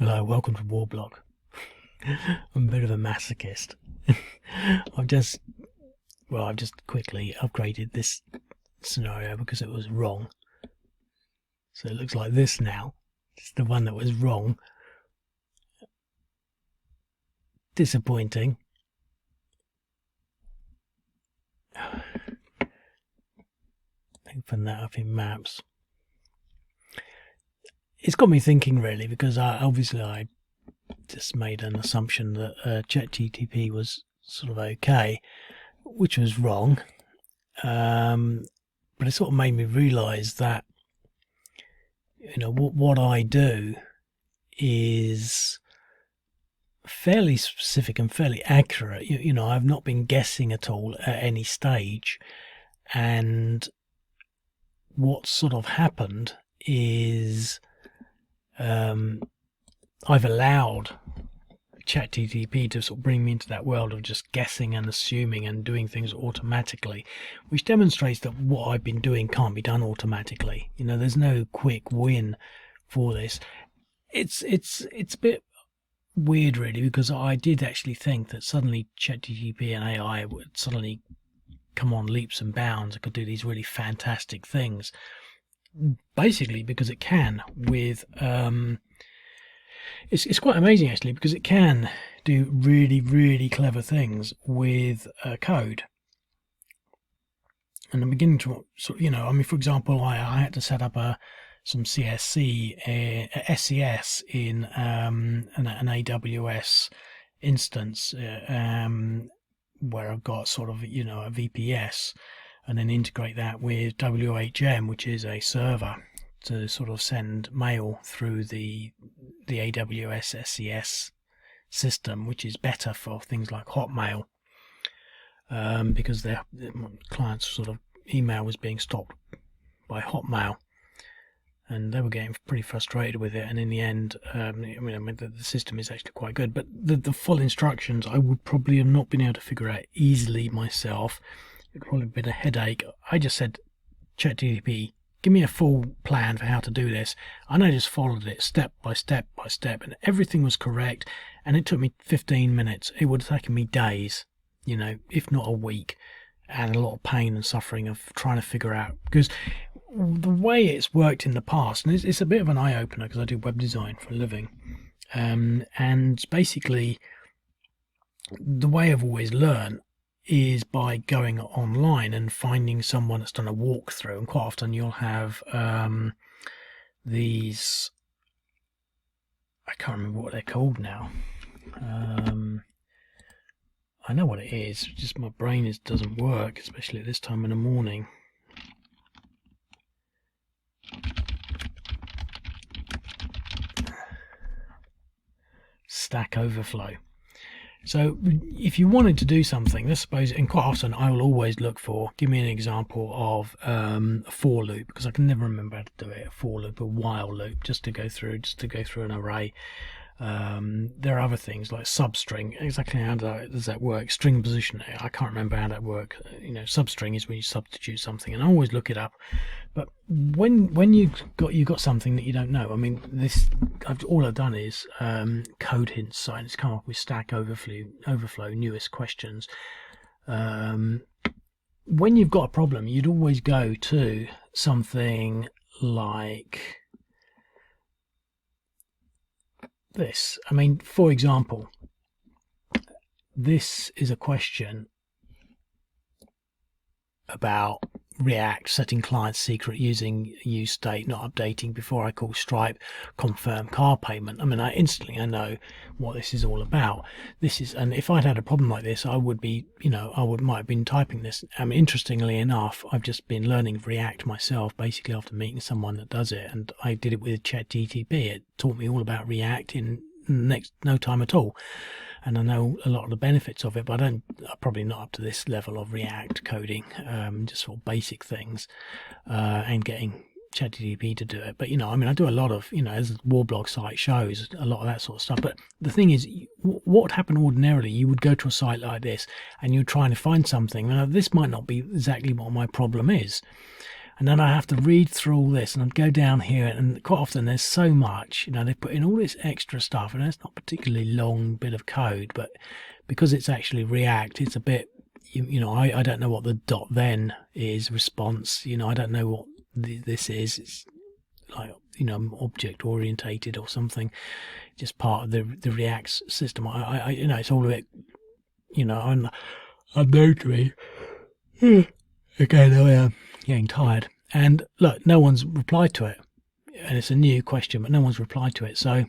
Hello, welcome to Warblog. I'm a bit of a masochist. I've just quickly upgraded this scenario because it was wrong. So it looks like this now. It's the one that was wrong. Disappointing. Open that up in Maps. It's got me thinking really, because I just made an assumption that ChatGTP was sort of okay, which was wrong. But it sort of made me realise that what I do is fairly specific and fairly accurate. I've not been guessing at all at any stage, and what sort of happened is I've allowed ChatGTP to sort of bring me into that world of just guessing and assuming and doing things automatically, which demonstrates that what I've been doing can't be done automatically. There's no quick win for this. It's a bit weird really, because I did actually think that suddenly ChatGTP and AI would suddenly come on leaps and bounds. It could do these really fantastic things, basically because it can with it's quite amazing actually, because it can do really, really clever things with code. And I'm beginning to for example, I had to set up some CSC, SCS in an AWS instance where I've got sort of a VPS, and then integrate that with WHM, which is a server, to sort of send mail through the AWS SCS system, which is better for things like Hotmail, because their clients' sort of email was being stopped by Hotmail, and they were getting pretty frustrated with it. And in the end, the system is actually quite good, but the full instructions I would probably have not been able to figure out easily myself. It would probably have been a headache. I just said, ChatGPT, give me a full plan for how to do this, and I just followed it step by step by step, and everything was correct, and it took me 15 minutes. It would have taken me days, if not a week, and a lot of pain and suffering of trying to figure out, because the way it's worked in the past, and it's a bit of an eye-opener because I do web design for a living, and basically the way I've always learned is by going online and finding someone that's done a walkthrough. And quite often you'll have these, I can't remember what they're called now. I know what it is, just my brain doesn't work, especially at this time in the morning. Stack Overflow. So if you wanted to do something, let's suppose, and quite often I will always look for, give me an example of a for loop, because I can never remember how to do it, a for loop, a while loop, just to go through an array. There are other things like substring. Exactly how does that work? String position, I can't remember how that works. Substring is when you substitute something, and I always look it up. But when you've got something that you don't know, all I've done is code hints site. It's come up with Stack Overflow newest questions. When you've got a problem, you'd always go to something like this. For example, this is a question about React setting client secret using use state not updating before I call Stripe confirm car payment. I know what this is all about. And if I'd had a problem like this, I might have been typing this. Interestingly enough, I've just been learning React myself, basically after meeting someone that does it, and I did it with ChatGTP. It taught me all about React in no time at all. And I know a lot of the benefits of it, but I'm probably not up to this level of React coding, just sort of basic things, and getting ChatGPT to do it. But I do a lot of, as the Warblog site shows, a lot of that sort of stuff. But the thing is, what would happen ordinarily, you would go to a site like this and you're trying to find something. Now, this might not be exactly what my problem is. And then I have to read through all this, and I'd go down here, and quite often there's so much, they put in all this extra stuff, and it's not a particularly long bit of code, but because it's actually React, it's a bit, I don't know what the dot then is response, I don't know what this is. It's like, object orientated or something, just part of the React system. I it's all a bit, I'm known to me. Again, I am getting tired. And look, no one's replied to it. And it's a new question, but no one's replied to it. So,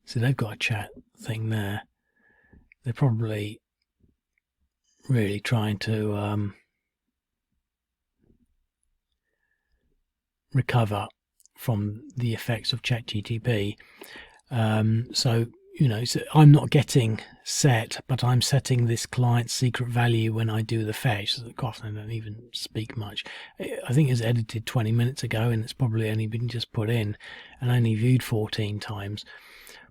so they've got a chat thing there. They're probably really trying to recover from the effects of ChatGTP. So I'm not getting set, but I'm setting this client's secret value when I do the fetch. So quite often I don't even speak much. I think it's edited 20 minutes ago, and it's probably only been just put in and only viewed 14 times.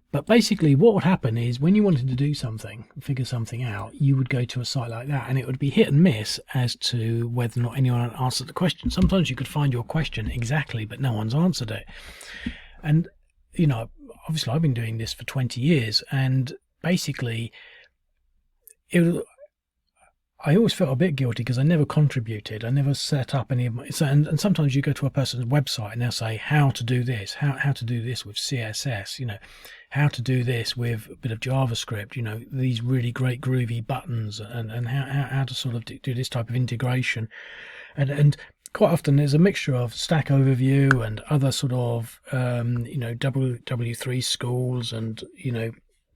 But basically what would happen is when you wanted to do something, figure something out, you would go to a site like that, and it would be hit and miss as to whether or not anyone answered the question. Sometimes you could find your question exactly, but no one's answered it. And, obviously I've been doing this for 20 years, and basically I always felt a bit guilty because I never contributed. I never set up any of my... And sometimes you go to a person's website and they'll say how to do this, how to do this with CSS, how to do this with a bit of JavaScript, these really great groovy buttons, and how to sort of do this type of integration. And quite often there's a mixture of Stack Overview and other sort of, W3 schools and,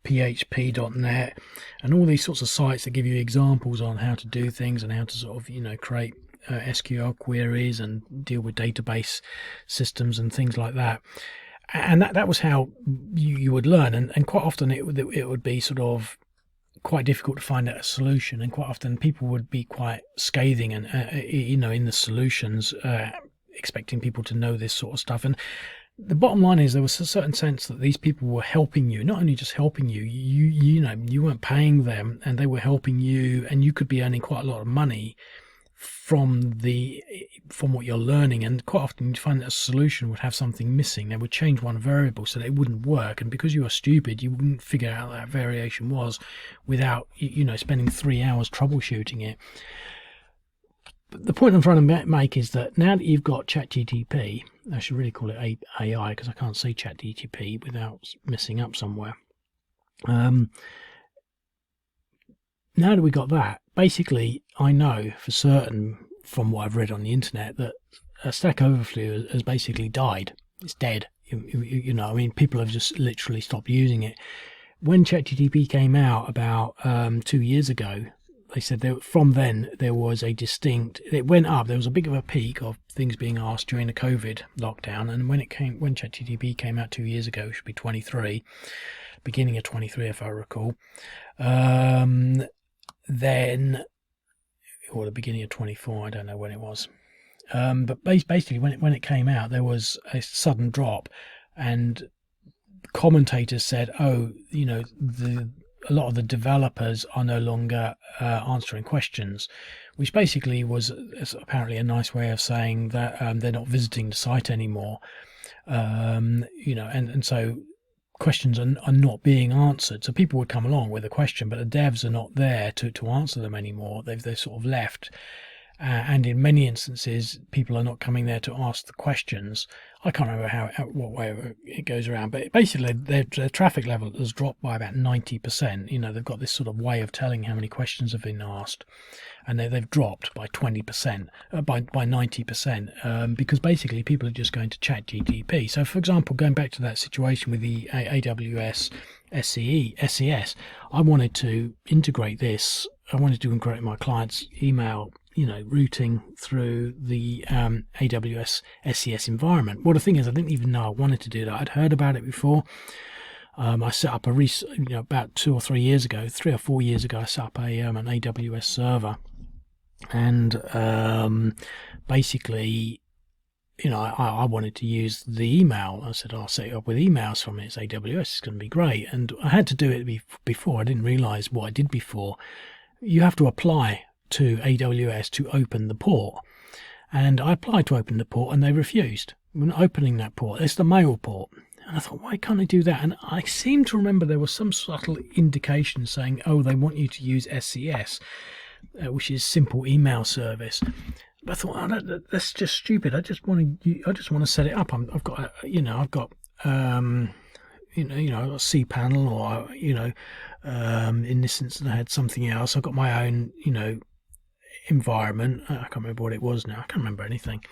PHP.net and all these sorts of sites that give you examples on how to do things and how to sort of create SQL queries and deal with database systems and things like that. And that was how you would learn, and quite often it would be sort of quite difficult to find out a solution, and quite often people would be quite scathing and in the solutions, expecting people to know this sort of stuff. And the bottom line is there was a certain sense that these people were helping you, not only just helping you, you weren't paying them, and they were helping you, and you could be earning quite a lot of money from what you're learning. And quite often you'd find that a solution would have something missing. They would change one variable so that it wouldn't work, and because you were stupid, you wouldn't figure out what that variation was without spending 3 hours troubleshooting it. But the point I'm trying to make is that now that you've got ChatGTP, I should really call it AI because I can't say ChatGTP without messing up somewhere. Now that we got that, basically I know for certain from what I've read on the internet that Stack Overflow has basically died. It's dead. People have just literally stopped using it. When ChatGTP came out about 2 years ago, they said from then there was it went up. There was a bit of a peak of things being asked during the COVID lockdown, and when ChatGTP came out 2 years ago, it should be 23, beginning of 23 if I recall, then, or the beginning of 24, I don't know when it was, but basically when it came out, there was a sudden drop, and commentators said, a lot of the developers are no longer answering questions, which basically was apparently a nice way of saying that they're not visiting the site anymore, and so questions are not being answered. So people would come along with a question, but the devs are not there to answer them anymore. They've sort of left. And in many instances, people are not coming there to ask the questions. I can't remember what way it goes around, but basically their traffic level has dropped by about 90%. They've got this sort of way of telling how many questions have been asked, and they've dropped by 20%, by 90%, because basically people are just going to ChatGTP. So, for example, going back to that situation with the AWS SES, I wanted to integrate this. I wanted to integrate my client's email routing through the AWS SES environment. Well, the thing is, I didn't even know I wanted to do that. I'd heard about it before. I set up about 3 or 4 years ago, I set up an AWS server, and basically I wanted to use the email. I said, I'll set it up with emails from it. It's AWS. It's going to be great. And I had to do it before. I didn't realize what I did before. You have to apply to AWS to open the port. And I applied to open the port and they refused. We're not opening that port. It's the mail port. And I thought, why can't I do that? And I seem to remember there was some subtle indication saying, oh, they want you to use SCS, which is Simple Email Service. But I thought, oh, that's just stupid. I just want to set it up. I've got cPanel, or in this instance I had something else. I've got my own environment. I can't remember what it was now. I can't remember anything.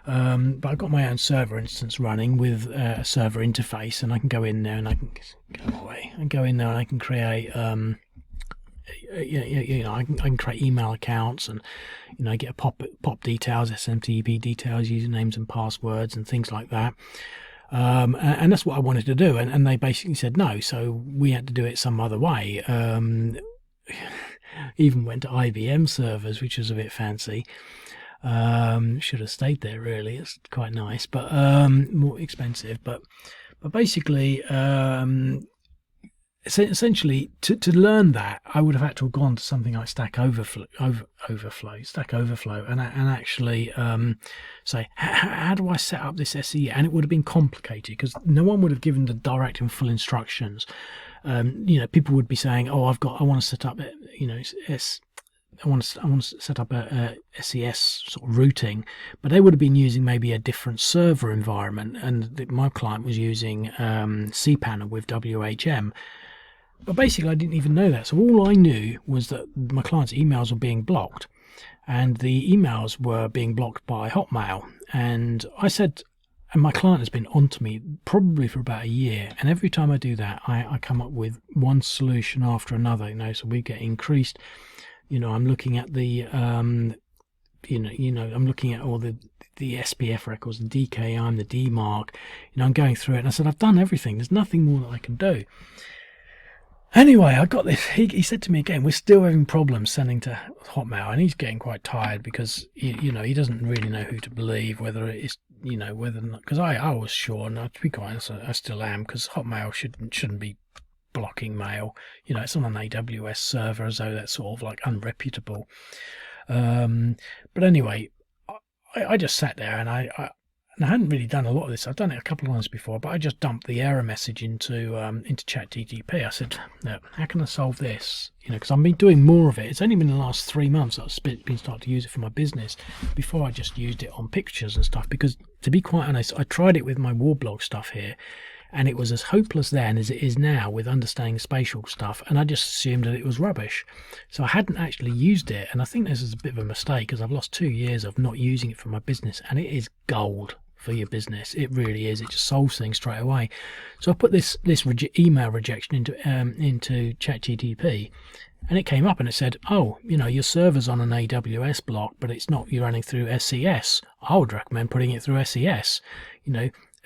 But I've got my own server instance running with a server interface, and I can go in there and I can go in there and I can create I can create email accounts, and get a pop details, SMTP details, usernames and passwords and things like that. And that's what I wanted to do, and they basically said no, so we had to do it some other way. Even went to IBM servers, which was a bit fancy. Should have stayed there, really. It's quite nice, but more expensive. But basically, essentially, to learn that, I would have had to have gone to something like Stack Overflow, and actually say, how do I set up this SE? And it would have been complicated because no one would have given the direct and full instructions. People would be saying, "Oh, I want to set up, I want to set up a SES sort of routing," but they would have been using maybe a different server environment, and my client was using cPanel with WHM. But basically, I didn't even know that. So all I knew was that my client's emails were being blocked, and the emails were being blocked by Hotmail. And I said, and my client has been on to me probably for about a year, and every time I do that, I come up with one solution after another. So we get increased. I'm looking at the, I'm looking at all the SPF records, the DKIM, the DMARC. I'm going through it, and I said, I've done everything. There's nothing more that I can do. Anyway, I got this. He said to me again, we're still having problems sending to Hotmail, and he's getting quite tired because he doesn't really know who to believe, whether it's whether or not, because I was sure, and to be quite honest, I still am, because Hotmail shouldn't be blocking mail. It's on an AWS server, as though that's sort of like unreputable. But anyway, I just sat there, and I hadn't really done a lot of this. I've done it a couple of times before, but I just dumped the error message into ChatGPT. I said, "Look, how can I solve this?" Because I've been doing more of it. It's only been the last 3 months that I've been starting to use it for my business. Before, I just used it on pictures and stuff. Because to be quite honest, I tried it with my Warblog stuff here, and it was as hopeless then as it is now with understanding spatial stuff, and I just assumed that it was rubbish. So I hadn't actually used it, and I think this is a bit of a mistake because I've lost 2 years of not using it for my business, and it is gold for your business. It really is. It just solves things straight away. So I put this email rejection into ChatGPT, and it came up and it said, "Oh, your server's on an AWS block, but it's not. You're running through SCS. I would recommend putting it through SES."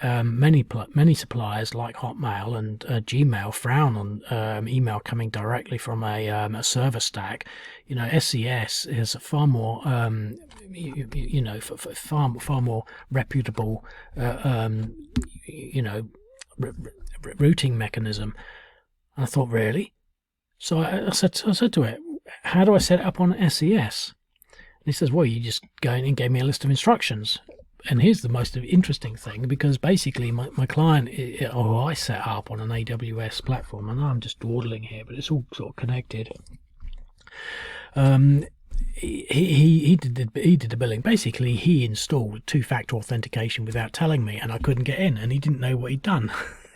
Many suppliers like Hotmail and Gmail frown on email coming directly from a server stack. SES is a far more far more reputable routing mechanism. And I thought, really? So I said to it, "How do I set it up on SES?" And he says, "Well, you just go in," and gave me a list of instructions. And here's the most interesting thing, because basically my client, I set up on an AWS platform, and I'm just dawdling here, but it's all sort of connected. He did the billing. Basically, he installed two-factor authentication without telling me, and I couldn't get in, and he didn't know what he'd done.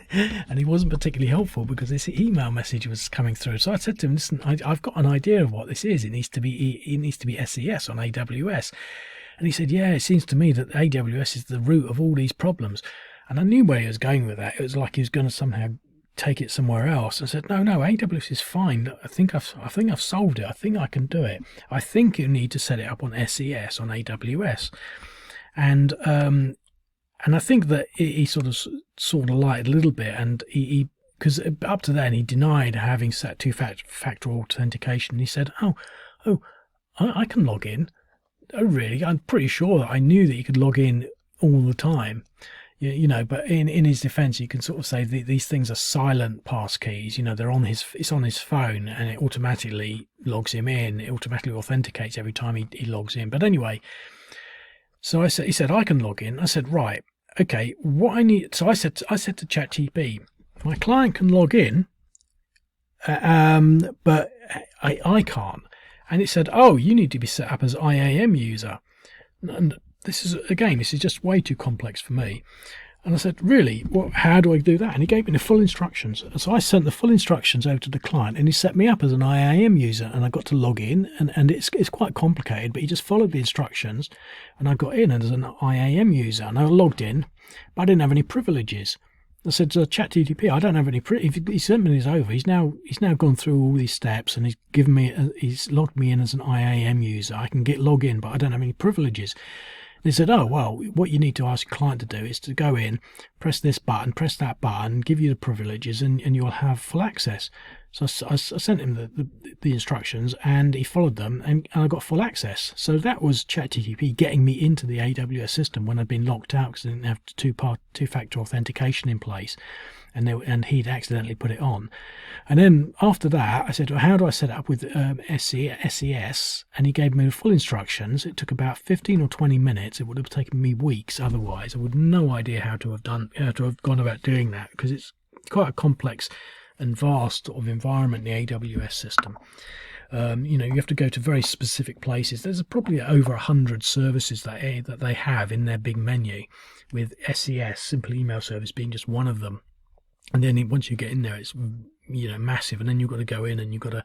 And he wasn't particularly helpful because this email message was coming through. So I said to him, "Listen, I've got an idea of what this is. It needs to be SES on AWS." And he said, "Yeah, it seems to me that AWS is the root of all these problems." And I knew where he was going with that. It was like he was going to somehow take it somewhere else. I said, no, AWS is fine. I think I've solved it. I think I can do it. I think you need to set it up on SES on AWS. And I think that he sort of lied a little bit, and he because up to then he denied having set two-factor authentication. He said, "Oh, I can log in." "Oh, really?" "I'm pretty sure that I knew that you could log in all the time. But in his defense, you can sort of say these things are silent pass keys. They're on it's on his phone, and it automatically logs him in. It automatically authenticates every time he logs in. But anyway, so he said, I can log in. I said, right, okay, what I need. So I said to ChatGPT, my client can log in, but I can't. And it said, oh, you need to be set up as IAM user. And this is just way too complex for me. And I said, really? How do I do that? And he gave me the full instructions. And so I sent the full instructions over to the client, and he set me up as an IAM user, and I got to log in, and it's quite complicated, but he just followed the instructions, and I got in as an IAM user, and I logged in, but I didn't have any privileges. I said to ChatGPT, I don't have any. He sent me this over. He's now gone through all these steps, and he's logged me in as an IAM user. I can log in, but I don't have any privileges. They said, oh, well, what you need to ask your client to do is to go in, press this button, press that button, give you the privileges, and you'll have full access. So I sent him the instructions, and he followed them, and I got full access. So that was ChatGPT getting me into the AWS system when I'd been locked out because I didn't have two-factor authentication in place. And he'd accidentally put it on. And then after that, I said, well, how do I set it up with SES? And he gave me the full instructions. It took about 15 or 20 minutes. It would have taken me weeks otherwise. I would have no idea how to have gone about doing that, because it's quite a complex and vast sort of environment, the AWS system. You have to go to very specific places. There's probably over 100 services that they have in their big menu, with SES, Simple Email Service, being just one of them. And then once you get in there, it's massive. And then you've got to go in, and you've got to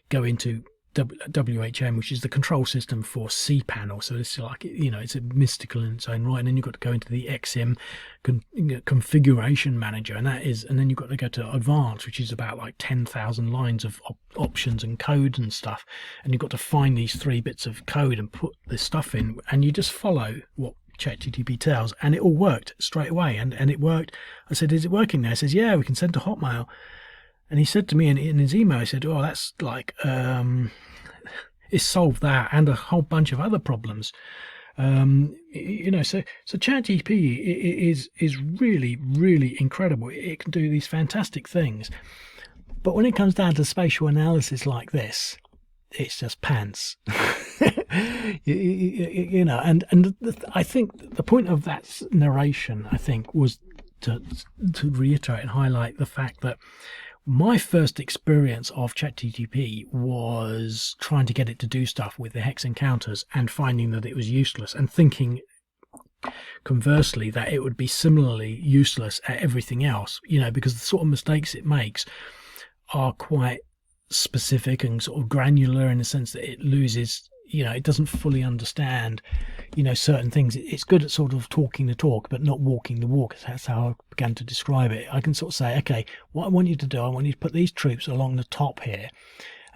go into WHM, which is the control system for cPanel. So it's like, it's a mystical in its own right. And then you've got to go into the XM configuration manager, and then you've got to go to advanced, which is about like 10,000 lines of options and code and stuff. And you've got to find these 3 bits of code and put this stuff in, and you just follow what ChatGPT tells, and it all worked straight away, and it worked. I said, is it working now? He says, yeah, we can send to Hotmail. And he said to me in his email, he said, oh, that's like it's solved that and a whole bunch of other problems. So ChatGPT is really, really incredible. It can do these fantastic things, but when it comes down to spatial analysis like this, it's just pants. And I think the point of that narration, I think, was to reiterate and highlight the fact that my first experience of ChatGPT was trying to get it to do stuff with the hex encounters and finding that it was useless, and thinking conversely that it would be similarly useless at everything else, because the sort of mistakes it makes are quite specific and sort of granular, in the sense that it loses, it doesn't fully understand, certain things. It's good at sort of talking the talk, but not walking the walk. That's how I began to describe it. I can sort of say, okay, what I want you to do, I want you to put these troops along the top here,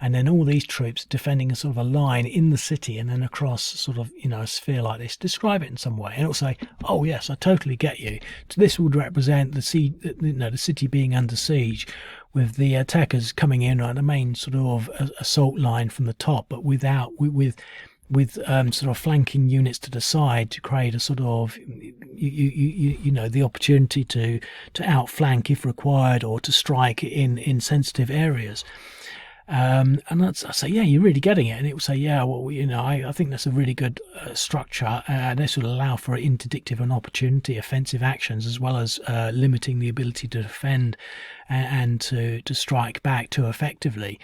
and then all these troops defending a sort of a line in the city, and then across sort of, a sphere like this. Describe it in some way, and it'll say, oh yes, I totally get you. So this would represent the city being under siege, with the attackers coming in on the main sort of assault line from the top, but with sort of flanking units to the side to create a sort of the opportunity to outflank if required, or to strike in sensitive areas. And I say, yeah, you're really getting it. And it will say, yeah, well, I think that's a really good structure. This will allow for interdictive and opportunity offensive actions, as well as limiting the ability to defend and to strike back too effectively.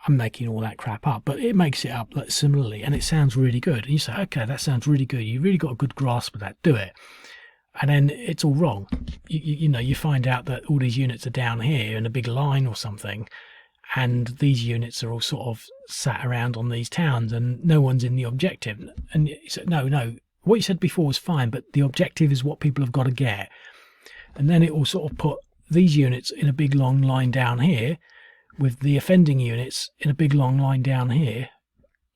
I'm making all that crap up, but it makes it up similarly, and it sounds really good. And you say, okay, that sounds really good. You really got a good grasp of that. Do it. And then it's all wrong. You find out that all these units are down here in a big line or something, and these units are all sort of sat around on these towns, and no one's in the objective. And you said, no, what you said before was fine, but the objective is what people have got to get. And then it will sort of put these units in a big long line down here, with the offending units in a big long line down here,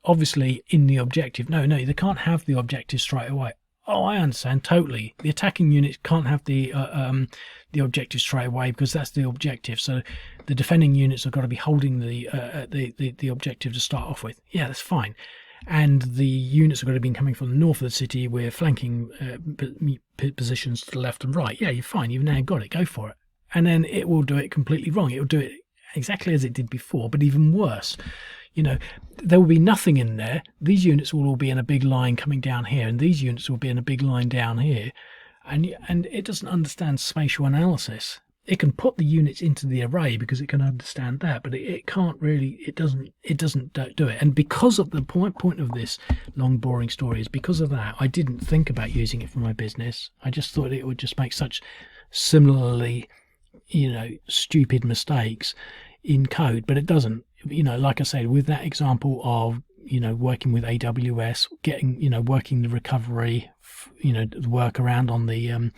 obviously in the objective. No, they can't have the objective straight away. Oh, I understand totally. The attacking units can't have the objective straight away, because that's the objective. So the defending units have got to be holding the objective to start off with. Yeah, that's fine. and the units are going to be coming from the north of the city. We're flanking positions to the left and right. Yeah, you're fine. You've now got it. Go for it. And then it will do it completely wrong. It will do it exactly as it did before, but even worse. There will be nothing in there. These units will all be in a big line coming down here, and these units will be in a big line down here. And it doesn't understand spatial analysis. It can put the units into the array because it can understand that, but it can't really. It doesn't do it. And because of the point of this long boring story is because of that, I didn't think about using it for my business. I just thought it would just make such similarly, stupid mistakes in code, but it doesn't. Like I said, with that example of working with AWS, getting working the recovery, the workaround on the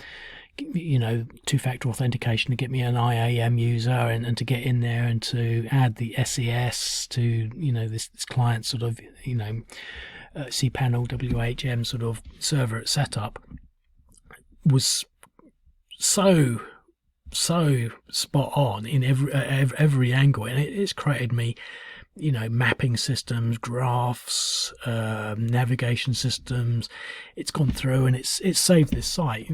two-factor authentication to get me an IAM user and to get in there and to add the SES to this client sort of cPanel WHM sort of server setup was so spot on in every angle, and it's created me mapping systems, graphs, navigation systems. It's gone through and it's saved this site.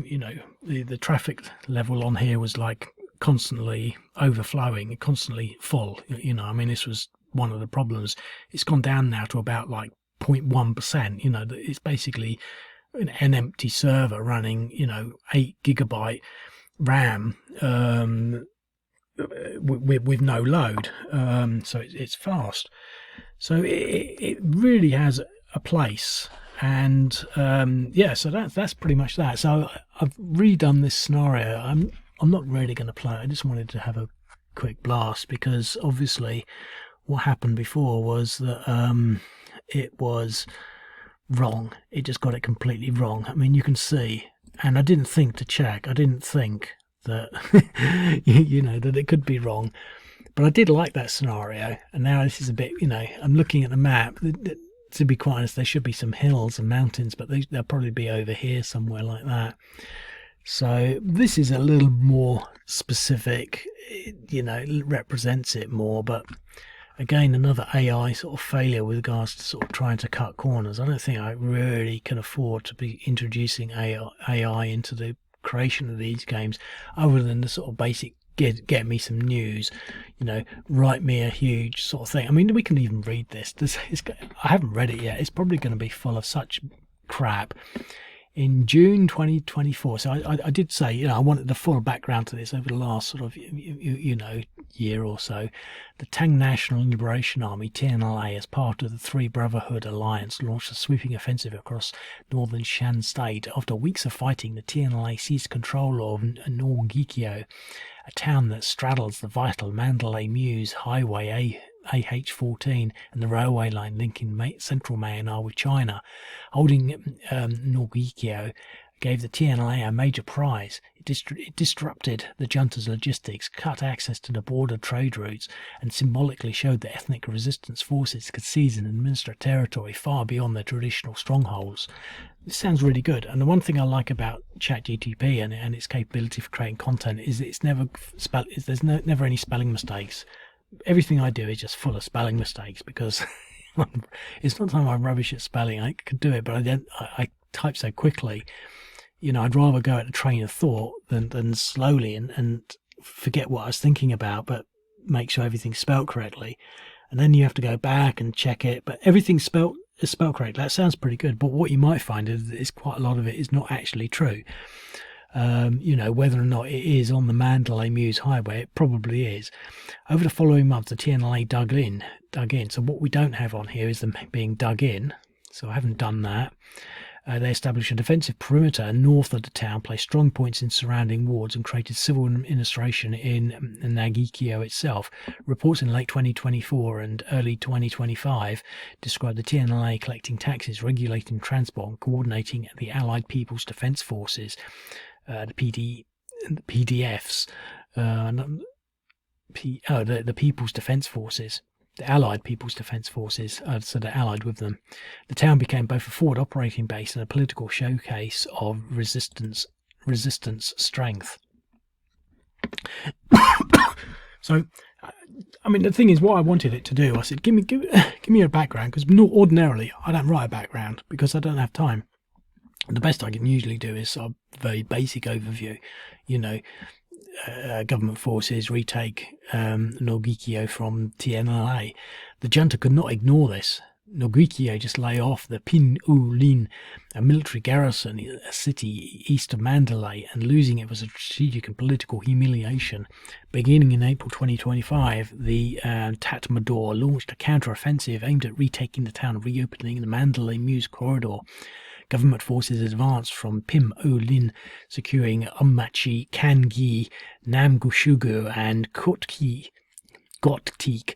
The traffic level on here was like constantly overflowing, constantly full. This was one of the problems. It's gone down now to about like 0.1%. It's basically an empty server running 8 gigabyte RAM with no load, so it's fast. So it really has a place, and so that's pretty much that. So I've redone this scenario. I'm not really going to play it. I just wanted to have a quick blast because obviously what happened before was that it was wrong. It just got it completely wrong. You can see. And I didn't think to check. I didn't think that that it could be wrong. But I did like that scenario. And now this is a bit, I'm looking at the map. To be quite honest, there should be some hills and mountains, but they'll probably be over here somewhere like that. So this is a little more specific, represents it more. But again, another AI sort of failure with regards to sort of trying to cut corners. I don't think I really can afford to be introducing AI into the creation of these games, other than the sort of basic get me some news, write me a huge sort of thing. We can even read this. I haven't read it yet. It's probably going to be full of such crap. In June 2024, so I did say, I wanted the full background to this over the last sort of, year or so. The Tang National Liberation Army, TNLA, as part of the Three Brotherhood Alliance, launched a sweeping offensive across northern Shan State. After weeks of fighting, the TNLA seized control of Nawnghkio, a town that straddles the vital Mandalay Muse Highway AH-14 and the railway line linking central Myanmar with China. Holding Nawnghkio gave the TNLA a major prize. It disrupted the junta's logistics, cut access to the border trade routes, and symbolically showed that ethnic resistance forces could seize and administer territory far beyond their traditional strongholds. This sounds really good, and the one thing I like about ChatGPT and its capability for creating content is that there's never any spelling mistakes. Everything I do is just full of spelling mistakes because it's not that I'm rubbish at spelling. I could do it, but I type so quickly. I'd rather go at a train of thought than slowly and forget what I was thinking about, but make sure everything's spelled correctly. And then you have to go back and check it, but everything's spelled correct. That sounds pretty good, but what you might find is quite a lot of it is not actually true. Whether or not it is on the Mandalay Muse Highway, it probably is. Over the following months, the TNLA dug in. So what we don't have on here is them being dug in. So I haven't done that. They established a defensive perimeter north of the town, placed strong points in surrounding wards, and created civil administration in Nawnghkio itself. Reports in late 2024 and early 2025 described the TNLA collecting taxes, regulating transport, and coordinating the Allied People's Defence Forces, the PDFs, the People's Defence Forces. The Allied People's Defence Forces, so they're allied with them. The town became both a forward operating base and a political showcase of resistance strength. So, I mean, the thing is, what I wanted it to do, I said, give me a background, because ordinarily I don't write a background because I don't have time. The best I can usually do is a very basic overview, you know, government forces retake Nawnghkio from TNLA. The junta could not ignore this. Nawnghkio just lay off the Pin U Lin, a military garrison, a city east of Mandalay, and losing it was a strategic and political humiliation. Beginning in April 2025, the Tatmadaw launched a counter-offensive aimed at retaking the town and reopening the Mandalay Meuse corridor. Government forces advanced from Pim O Lin, securing Ummachi, Kangi, Namgushugu, and Gottik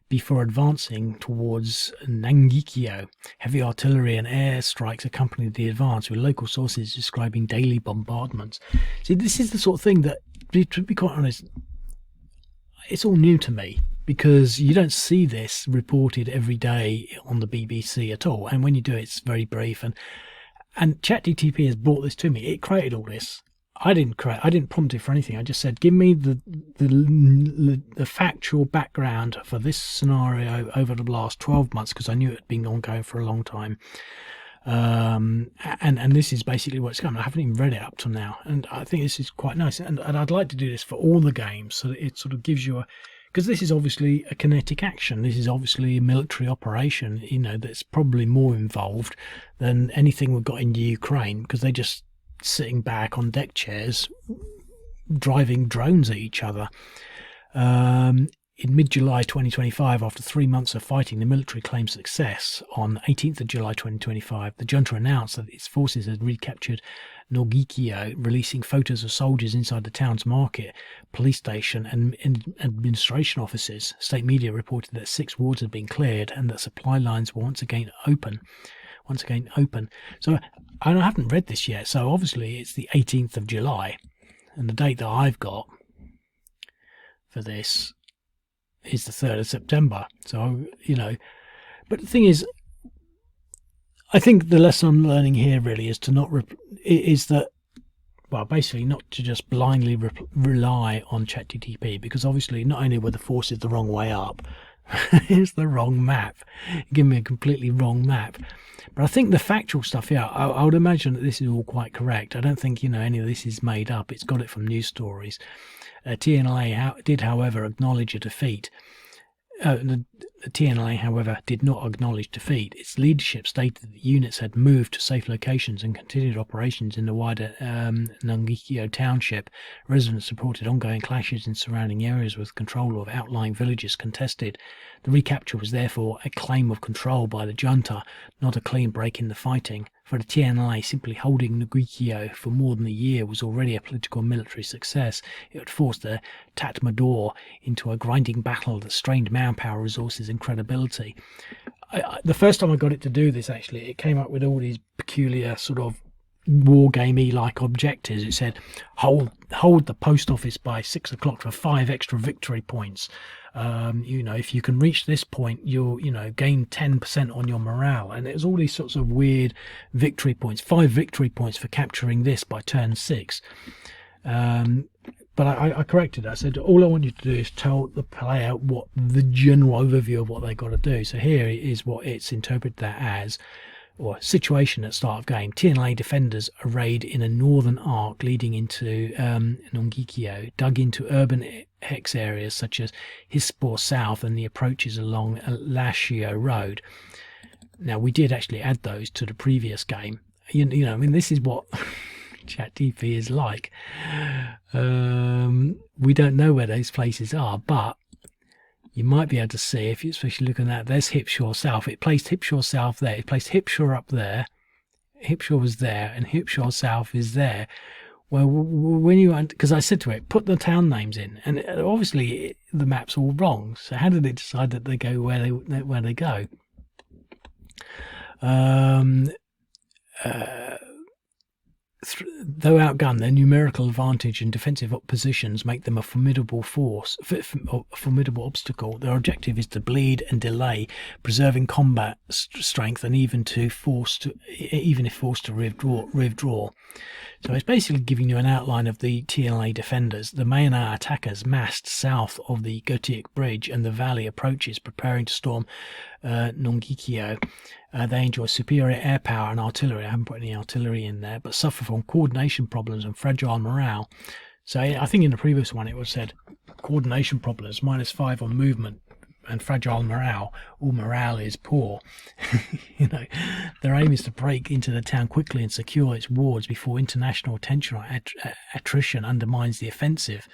before advancing towards Nawnghkio. Heavy artillery and air strikes accompanied the advance, with local sources describing daily bombardments. See, this is the sort of thing that, to be quite honest, it's all new to me, because you don't see this reported every day on the BBC at all. And when you do, it's very brief. And ChatGPT has brought this to me. It created all this. I didn't prompt it for anything. I just said, give me the factual background for this scenario over the last 12 months, because I knew it had been ongoing for a long time. And this is basically what's coming. I haven't even read it up to now, and I think this is quite nice. And I'd like to do this for all the games, so that it sort of gives you because this is obviously a kinetic action. This is obviously a military operation, you know, that's probably more involved than anything we've got in Ukraine, because they're just sitting back on deck chairs driving drones at each other. In mid-July 2025, after 3 months of fighting, the military claimed success. On 18th of July 2025, the junta announced that its forces had recaptured Nawnghkio, releasing photos of soldiers inside the town's market, police station and administration offices. State media reported that 6 wards had been cleared and that supply lines were once again open. So I haven't read this yet, so obviously it's the 18th of July, and the date that I've got for this is the 3rd of September. So, you know, but the thing is, I think the lesson I'm learning here really is to not basically not to just blindly rely on ChatGPT, because obviously not only were the forces the wrong way up, it's the wrong map. Give me a completely wrong map. But I think the factual stuff, yeah, I would imagine that this is all quite correct. I don't think, you know, any of this is made up. It's got it from news stories. TNLA did, however, acknowledge a defeat. The TNLA, however, did not acknowledge defeat. Its leadership stated that units had moved to safe locations and continued operations in the wider Nawnghkio township. Residents reported ongoing clashes in surrounding areas, with control of outlying villages contested. The recapture was therefore a claim of control by the junta, not a clean break in the fighting. For the TNLA, simply holding Nawnghkio for more than a year was already a political and military success. It had forced the Tatmadaw into a grinding battle that strained manpower, resources and credibility. The first time I got it to do this, actually, it came up with all these peculiar sort of wargamey like objectives. It said, hold the post office by 6 o'clock for 5 extra victory points. You know, if you can reach this point, you'll, you know, gain 10% on your morale. And it was all these sorts of weird victory points, 5 victory points for capturing this by turn 6. But I corrected it. I said, all I want you to do is tell the player what the general overview of what they got to do. So here is what it's interpreted that as, or situation at start of game. TNLA defenders arrayed in a northern arc leading into Nawnghkio, dug into urban hex areas such as Hispor South and the approaches along Lashio Road. Now, we did actually add those to the previous game. You know, I mean, this is what ChatGPT is like. We don't know where those places are, but you might be able to see, if you're especially looking at, there's Hipshore South. It placed Hipshore South there. It placed Hipshore up there. Hipshore was there, and Hipshore South is there. Well, when you, because I said to it, put the town names in, and obviously the map's all wrong. So how did it decide that they go where they go? Though outgunned, their numerical advantage and defensive positions make them a formidable a formidable obstacle. Their objective is to bleed and delay, preserving combat strength, and even if forced to withdraw. So it's basically giving you an outline of the TNLA defenders. The Mayana attackers massed south of the Nawnghkio Bridge and the valley approaches, preparing to storm Nawnghkio. They enjoy superior air power and artillery. I haven't put any artillery in there, but suffer from coordination problems and fragile morale. So I think in the previous one it was said coordination problems, -5 on movement, and fragile morale. All morale is poor. Their aim is to break into the town quickly and secure its wards before international attention or attrition undermines the offensive.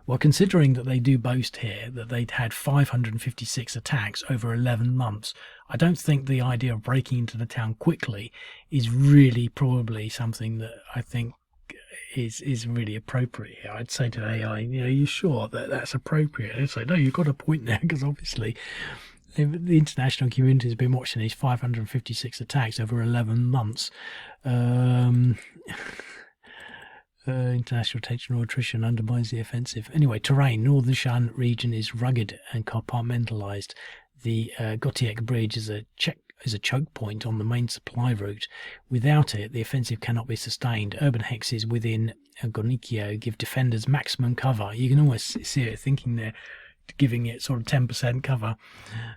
Well, considering that they do boast here that they'd had 556 attacks over 11 months, I don't think the idea of breaking into the town quickly is really probably something that I think is really appropriate here. I'd say to AI, are you sure that that's appropriate? I'd say, no, you've got a point there, because obviously the international community has been watching these 556 attacks over 11 months. International tension or attrition undermines the offensive. Anyway, terrain. Northern Shan region is rugged and compartmentalized. The Nawnghkio Bridge is a choke point on the main supply route. Without it, the offensive cannot be sustained. Urban hexes within Nawnghkio give defenders maximum cover. You can almost see it thinking they're giving it sort of 10% cover.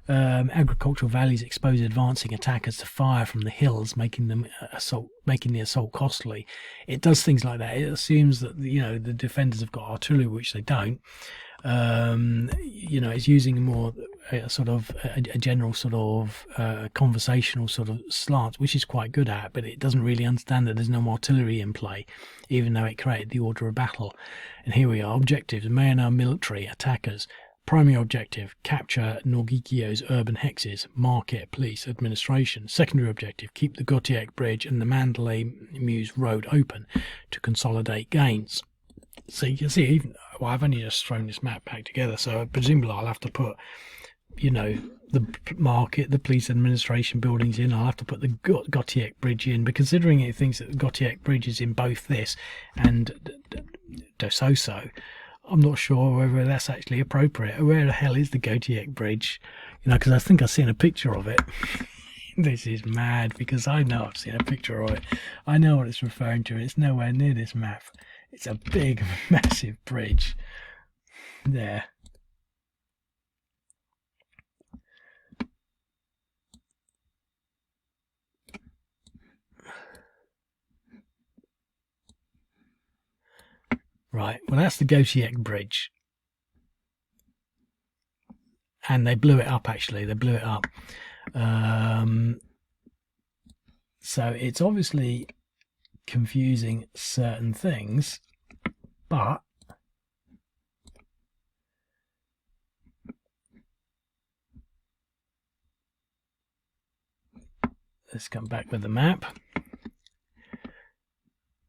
Agricultural valleys expose advancing attackers to fire from the hills, making the assault costly. It does things like that. It assumes that the defenders have got artillery, which they don't. It's using more a general conversational sort of slant, which is quite good at, but it doesn't really understand that there's no artillery in play, even though it created the order of battle. And here we are. Objectives: Mayana military attackers. Primary objective: capture Nawnghkio's urban hexes, market, police, administration. Secondary objective: keep the Nawnghkio Bridge and the Mandalay Mews Road open to consolidate gains. So you can see, I've only just thrown this map back together, so presumably I'll have to put, the market, the police administration buildings in. I'll have to put the Nawnghkio Bridge in, but considering it thinks that the Nawnghkio Bridge is in both this and Dososo, I'm not sure whether that's actually appropriate. Where the hell is the Nawnghkio Bridge? Because I think I've seen a picture of it. This is mad, because I know I've seen a picture of it. I know what it's referring to. It's nowhere near this map. It's a big, massive bridge there. Right, well, that's the Nawnghkio Bridge. And they blew it up, actually. They blew it up. So it's obviously confusing certain things, but let's come back with the map.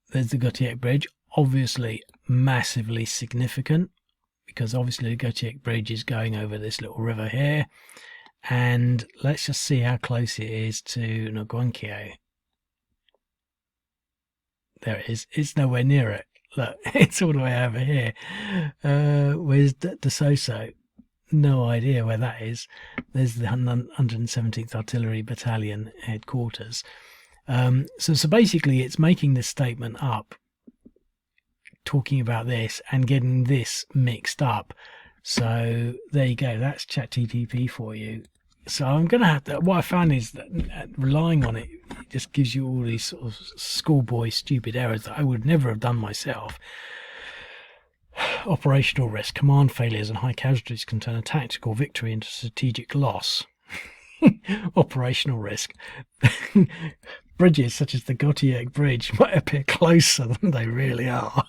There's the Nawnghkio Bridge, obviously massively significant, because obviously the Nawnghkio Bridge is going over this little river here, and let's just see how close it is to Nawnghkio. There it is. It's nowhere near it. Look, it's all the way over here. Where's Dososo? No idea where that is. There's the 117th Artillery Battalion headquarters. So basically it's making this statement up, talking about this and getting this mixed up. So there you go. That's ChatGTP for you. So I'm going to have to, what I found is that relying on it just gives you all these sort of schoolboy stupid errors that I would never have done myself. Operational risk: command failures and high casualties can turn a tactical victory into strategic loss. Operational risk: bridges such as the Nawnghkio Bridge might appear closer than they really are.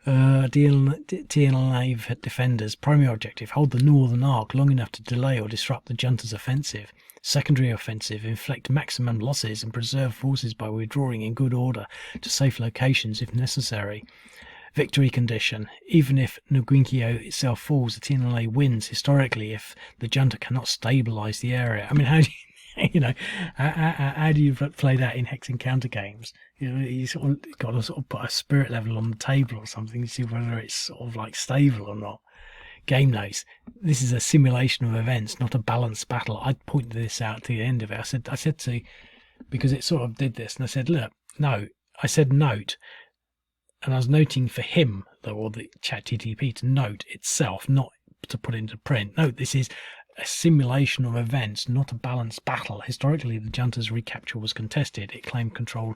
TNLA defenders. Primary objective: hold the northern arc long enough to delay or disrupt the junta's offensive. Secondary offensive: inflict maximum losses and preserve forces by withdrawing in good order to safe locations if necessary. Victory condition: even if Nawnghkio itself falls, the TNLA wins historically if the junta cannot stabilize the area. I mean, how You know, how do you play that in hex encounter games? You know, you sort of got to sort of put a spirit level on the table or something to see whether it's sort of like stable or not. Game notes. This is a simulation of events, not a balanced battle. I pointed this out to the end of it. I said to, because it sort of did this, and I said, look, no. I said note, and I was noting for him, or the ChatGTP, to note itself, not to put into print. Note, this is a simulation of events, not a balanced battle. Historically, the junta's recapture was contested. It claimed control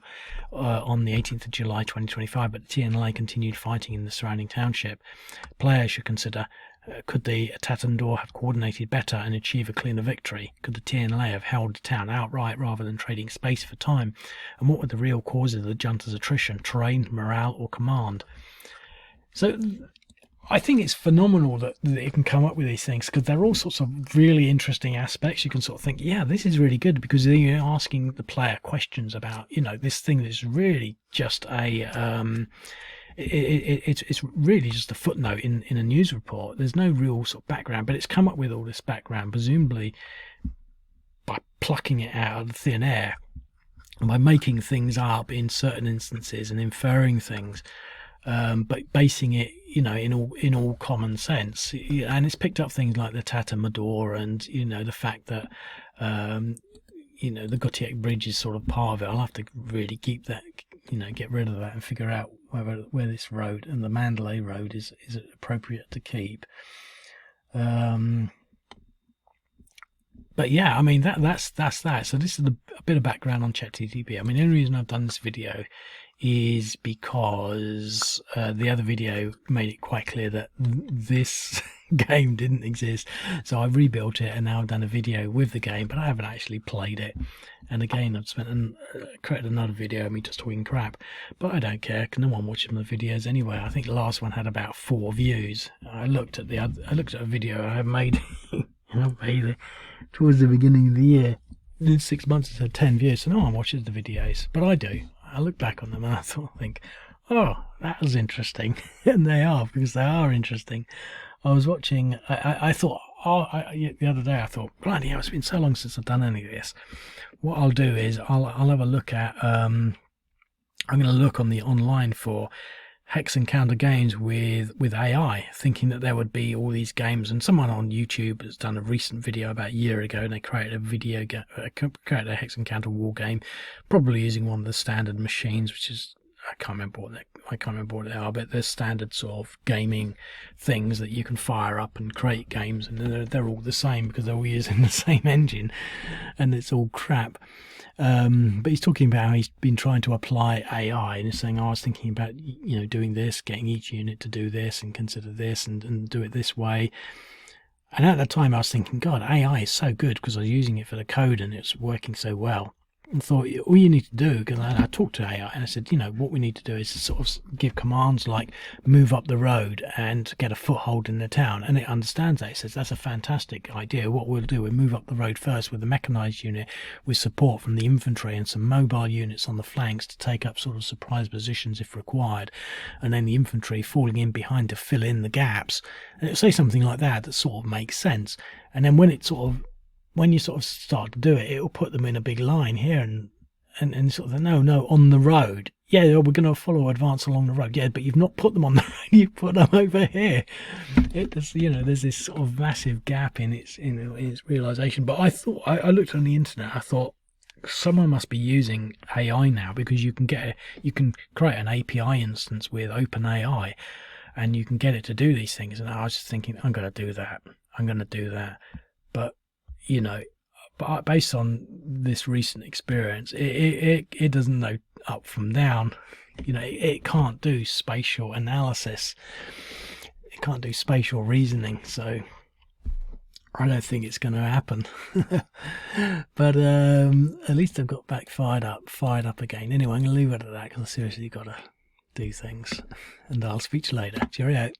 on the 18th of July 2025, but the TNLA continued fighting in the surrounding township. Players should consider, could the Tatandor have coordinated better and achieve a cleaner victory? Could the TNLA have held the town outright rather than trading space for time? And what were the real causes of the junta's attrition? Terrain, morale, or command? So I think it's phenomenal that it can come up with these things, because they're all sorts of really interesting aspects. You can sort of think, yeah, this is really good, because you're asking the player questions about, you know, this thing that's really just a it's really just a footnote in a news report. There's no real sort of background, but it's come up with all this background, presumably by plucking it out of thin air, and by making things up in certain instances and inferring things, but basing it, you know, in all common sense. And it's picked up things like the Tata Mador, and, you know, the fact that you know, the Gotiek Bridge is sort of part of it. I'll have to really keep that, you know, get rid of that and figure out where this road and the Mandalay Road is appropriate to keep. But yeah, I mean, that's that. So this is a bit of background on ChatGTP. I mean, the only reason I've done this video is because the other video made it quite clear that this game didn't exist. So I rebuilt it, and now I've done a video with the game, but I haven't actually played it. And again, I've created another video of me just talking crap, but I don't care, because no one watches my videos anyway. I think the last one had about 4 views. I looked at a video I made towards the beginning of the year. In 6 months it's had 10 views, so no one watches the videos, but I do. I look back on them and I think, oh, that was interesting. And they are, because they are interesting. I was watching, I thought, the other day I thought, bloody hell, it's been so long since I've done any of this. What I'll do is I'll have a look at, I'm going to look on the online for hex encounter games with AI, thinking that there would be all these games. And someone on YouTube has done a recent video about a year ago, and they created created a hex encounter war game, probably using one of the standard machines, which is, I can't remember what they are, but they're standard sort of gaming things that you can fire up and create games, and they're all the same because they're all using the same engine, and it's all crap. But he's talking about how he's been trying to apply AI, and he's saying, I was thinking about, you know, doing this, getting each unit to do this and consider this and do it this way. And at that time I was thinking, God, AI is so good, because I was using it for the code and it's working so well. And thought, all you need to do, because I talked to AI and I said, you know, what we need to do is sort of give commands like move up the road and get a foothold in the town, and it understands that. It says that's a fantastic idea. What we'll do, we'll move up the road first with a mechanized unit with support from the infantry and some mobile units on the flanks to take up sort of surprise positions if required, and then the infantry falling in behind to fill in the gaps. And it'll say something like that sort of makes sense. And then when you sort of start to do it, it'll put them in a big line here and sort of, no, on the road. Yeah, we're going to follow advance along the road. Yeah, but you've not put them on the road, you've put them over here. There's this sort of massive gap in its realization. But I thought, I looked on the internet, I thought, someone must be using AI now, because you can create an API instance with OpenAI, and you can get it to do these things. And I was just thinking, I'm going to do that. But, you know, but based on this recent experience, it doesn't know up from down. You know, it can't do spatial analysis. It can't do spatial reasoning. So I don't think it's going to happen. But at least I've got back fired up again. Anyway, I'm going to leave it at that, because I seriously got to do things. And I'll speak to you later. Cheerio.